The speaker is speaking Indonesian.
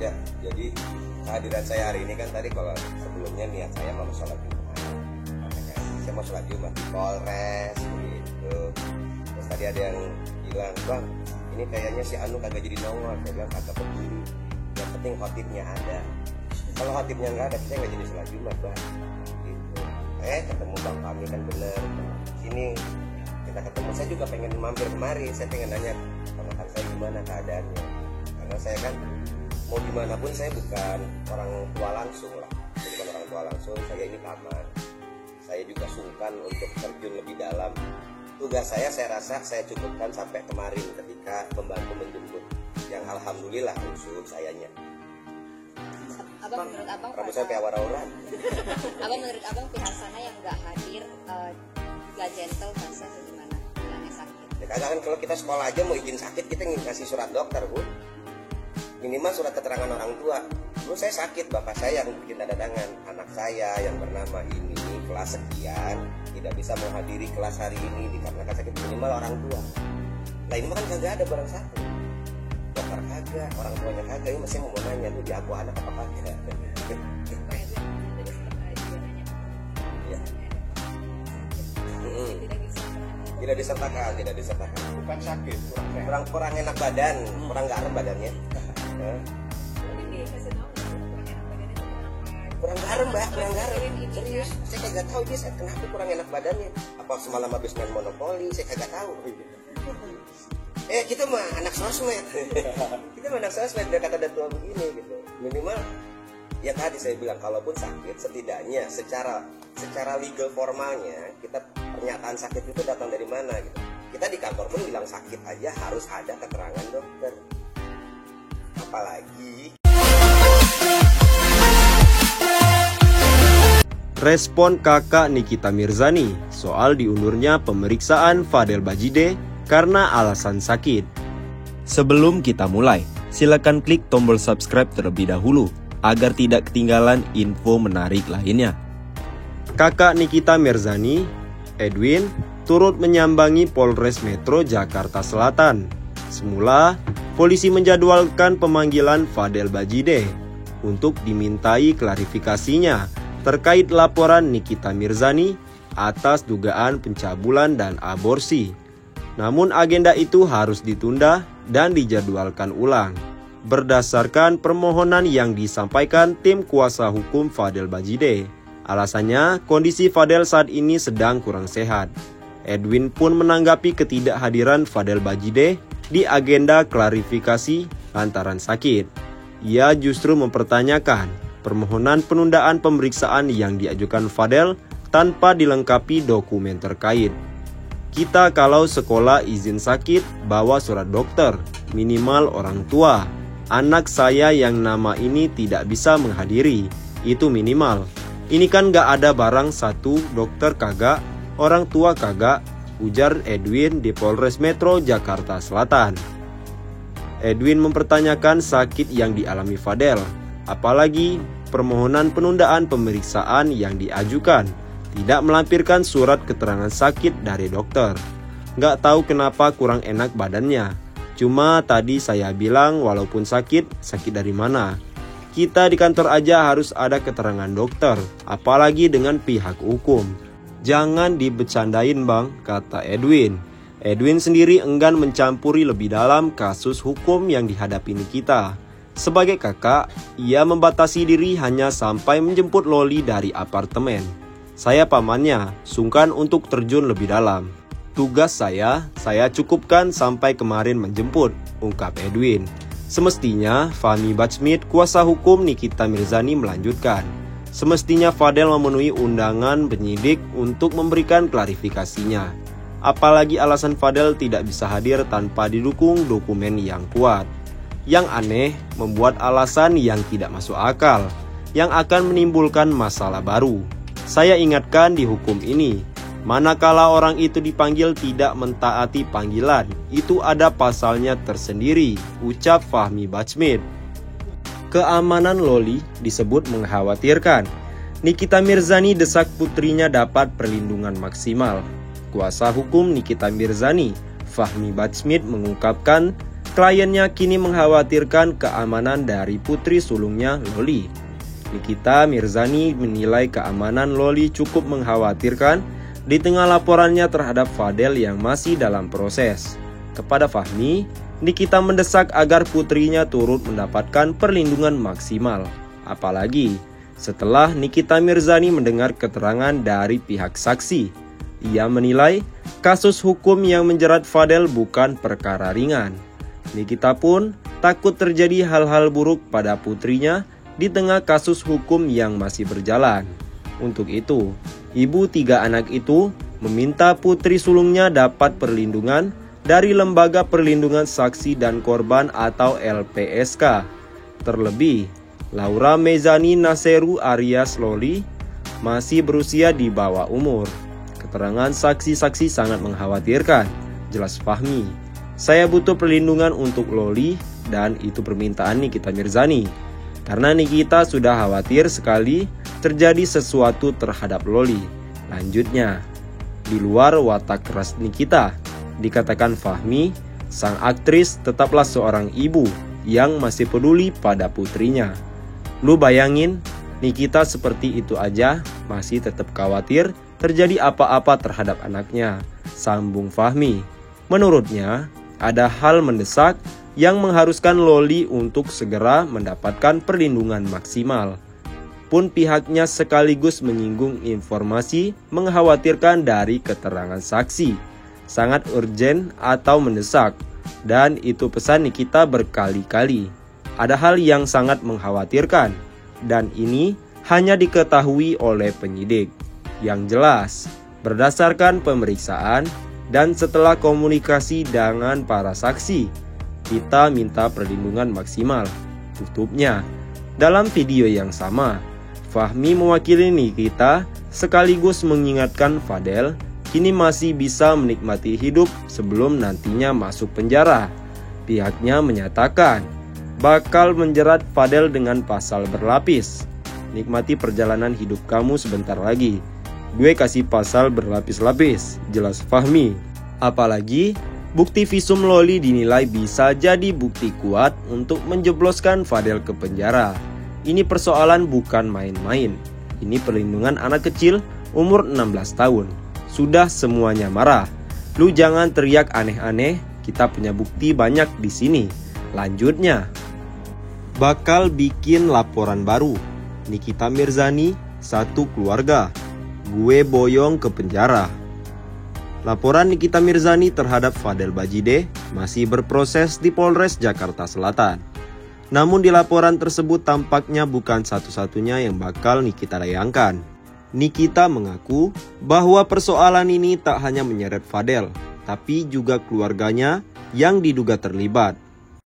Ya, jadi kehadiran saya hari ini kan tadi kalau sebelumnya niat saya mau sholat Jumat. Saya mau sholat Jumat di Polres gitu. Terus tadi ada yang bilang, "Bang, ini kayaknya si Anu kagak jadi nongol." Saya bilang kagak peduli. Yang penting khotibnya ada. Kalau khotibnya nggak ada, saya nggak jadi sholat Jumat, Bang. Gitu. Ketemu Bang Fahmi kan bener. Sini kita ketemu. Saya juga pengen mampir kemari. Saya pengen nanya ponakan saya gimana keadaannya. Karena saya kan mau gimana pun saya bukan orang tua langsung lah. Saya bukan orang tua langsung. Saya ini paman. Saya juga sungkan untuk terjun lebih dalam. Tugas saya rasa saya cukupkan sampai kemarin ketika membantu menjemput. Yang alhamdulillah usul sayanya. Abang menurut abang rambut saya kayak awar-awaran. Abang menurut abang pihak sana yang nggak hadir nggak gentle bahasa atau gimana? Bilangnya sakit. Ya kagak kan kalau kita sekolah aja mau izin sakit kita ngasih surat dokter, Bu. Minimal surat keterangan orang tua. Dulu saya sakit, bapak saya yang bikin tanda tangan. Anak saya yang bernama ini kelas sekian tidak bisa menghadiri kelas hari ini dikarenakan sakit, minimal orang tua. Nah ini mah kan kagak ada barang satu. Dokter kagak, orang tuanya kagak. Ini masih mau nanya lu di aku anak apa kagak. Ya. Tidak disertakan. Bukan sakit, kurang enak badan, kurang garam badannya. Kurang garam, Mbak, kurang garam. Serius, saya kagak tahu dia kenapa kurang enak badannya. Apa semalam habis main monopoli, saya kagak tahu. Kita mah anak sosmed. Kita mah anak sosmed, biar kata datua begini gitu. Minimal ya tadi saya bilang kalaupun sakit setidaknya secara legal formalnya kita pernyataan sakit itu datang dari mana gitu. Kita di kantor pun bilang sakit aja harus ada keterangan dokter. Apalagi respon kakak Nikita Mirzani soal diundurnya pemeriksaan Fadel Bajide karena alasan sakit. Sebelum kita mulai, silakan klik tombol subscribe terlebih dahulu agar tidak ketinggalan info menarik lainnya. Kakak Nikita Mirzani, Edwin, turut menyambangi Polres Metro Jakarta Selatan. Semula, polisi menjadwalkan pemanggilan Fadel Bajide untuk dimintai klarifikasinya terkait laporan Nikita Mirzani atas dugaan pencabulan dan aborsi. Namun agenda itu harus ditunda dan dijadwalkan ulang berdasarkan permohonan yang disampaikan tim kuasa hukum Fadel Bajide. Alasannya, kondisi Fadel saat ini sedang kurang sehat. Edwin pun menanggapi ketidakhadiran Fadel Bajide di agenda klarifikasi lantaran sakit. Ia justru mempertanyakan permohonan penundaan pemeriksaan yang diajukan Fadel tanpa dilengkapi dokumen terkait. Kita kalau sekolah izin sakit bawa surat dokter, minimal orang tua. Anak saya yang nama ini tidak bisa menghadiri, itu minimal. Ini kan gak ada barang satu, dokter kagak, orang tua kagak, ujar Edwin di Polres Metro Jakarta Selatan. Edwin mempertanyakan sakit yang dialami Fadel, apalagi permohonan penundaan pemeriksaan yang diajukan tidak melampirkan surat keterangan sakit dari dokter. Gak tahu kenapa kurang enak badannya. Cuma tadi saya bilang walaupun sakit dari mana? Kita di kantor aja harus ada keterangan dokter, apalagi dengan pihak hukum. Jangan dibecandain bang, kata Edwin. Edwin sendiri enggan mencampuri lebih dalam kasus hukum yang dihadapi Nikita. Sebagai kakak, ia membatasi diri hanya sampai menjemput Loli dari apartemen. Saya pamannya, sungkan untuk terjun lebih dalam. Tugas saya cukupkan sampai kemarin menjemput, ungkap Edwin. Semestinya Fahmi Bajsmit, kuasa hukum Nikita Mirzani melanjutkan. Semestinya Fadel memenuhi undangan penyidik untuk memberikan klarifikasinya. Apalagi alasan Fadel tidak bisa hadir tanpa didukung dokumen yang kuat. Yang aneh, membuat alasan yang tidak masuk akal, yang akan menimbulkan masalah baru. Saya ingatkan di hukum ini, manakala orang itu dipanggil tidak mentaati panggilan, itu ada pasalnya tersendiri, ucap Fahmi Bajsmit. Keamanan Loli disebut mengkhawatirkan. Nikita Mirzani desak putrinya dapat perlindungan maksimal. Kuasa hukum Nikita Mirzani, Fahmi Bajsmit mengungkapkan, Kliennya kini mengkhawatirkan keamanan dari putri sulungnya Loli. Nikita Mirzani menilai keamanan Loli cukup mengkhawatirkan di tengah laporannya terhadap Fadel yang masih dalam proses. Kepada Fahmi, Nikita mendesak agar putrinya turut mendapatkan perlindungan maksimal. Apalagi setelah Nikita Mirzani mendengar keterangan dari pihak saksi. Ia menilai kasus hukum yang menjerat Fadel bukan perkara ringan. Nikita pun takut terjadi hal-hal buruk pada putrinya di tengah kasus hukum yang masih berjalan. Untuk itu, ibu 3 anak itu meminta putri sulungnya dapat perlindungan dari Lembaga Perlindungan Saksi dan Korban atau LPSK. Terlebih, Laura Mezani Naseru Arias Loli masih berusia di bawah umur. Keterangan saksi-saksi sangat mengkhawatirkan, jelas Fahmi. Saya butuh perlindungan untuk Loli dan itu permintaan Nikita Mirzani. Karena Nikita sudah khawatir sekali terjadi sesuatu terhadap Loli. Lanjutnya, di luar watak keras Nikita, dikatakan Fahmi, sang aktris tetaplah seorang ibu yang masih peduli pada putrinya. Lu bayangin, Nikita seperti itu aja masih tetap khawatir terjadi apa-apa terhadap anaknya, sambung Fahmi. Menurutnya, ada hal mendesak yang mengharuskan Loli untuk segera mendapatkan perlindungan maksimal. Pun pihaknya sekaligus menyinggung informasi mengkhawatirkan dari keterangan saksi. Sangat urgen atau mendesak, dan itu pesan Nikita berkali-kali. Ada hal yang sangat mengkhawatirkan, dan ini hanya diketahui oleh penyidik. Yang jelas, berdasarkan pemeriksaan dan setelah komunikasi dengan para saksi, kita minta perlindungan maksimal, tutupnya. Dalam video yang sama, Fahmi mewakili Nikita sekaligus mengingatkan Fadel kini masih bisa menikmati hidup sebelum nantinya masuk penjara. Pihaknya menyatakan bakal menjerat Fadel dengan pasal berlapis. Nikmati perjalanan hidup kamu sebentar lagi. Gue kasih pasal berlapis-lapis, jelas Fahmi. Apalagi bukti visum Loli dinilai bisa jadi bukti kuat untuk menjebloskan Fadel ke penjara. Ini persoalan bukan main-main. Ini perlindungan anak kecil umur 16 tahun. Sudah semuanya marah. Lu jangan teriak aneh-aneh, kita punya bukti banyak di sini. Lanjutnya, bakal bikin laporan baru. Nikita Mirzani, satu keluarga. Gue boyong ke penjara. Laporan Nikita Mirzani terhadap Fadel Bajide masih berproses di Polres Jakarta Selatan. Namun di laporan tersebut tampaknya bukan satu-satunya yang bakal Nikita layangkan. Nikita mengaku bahwa persoalan ini tak hanya menyeret Fadel, tapi juga keluarganya yang diduga terlibat.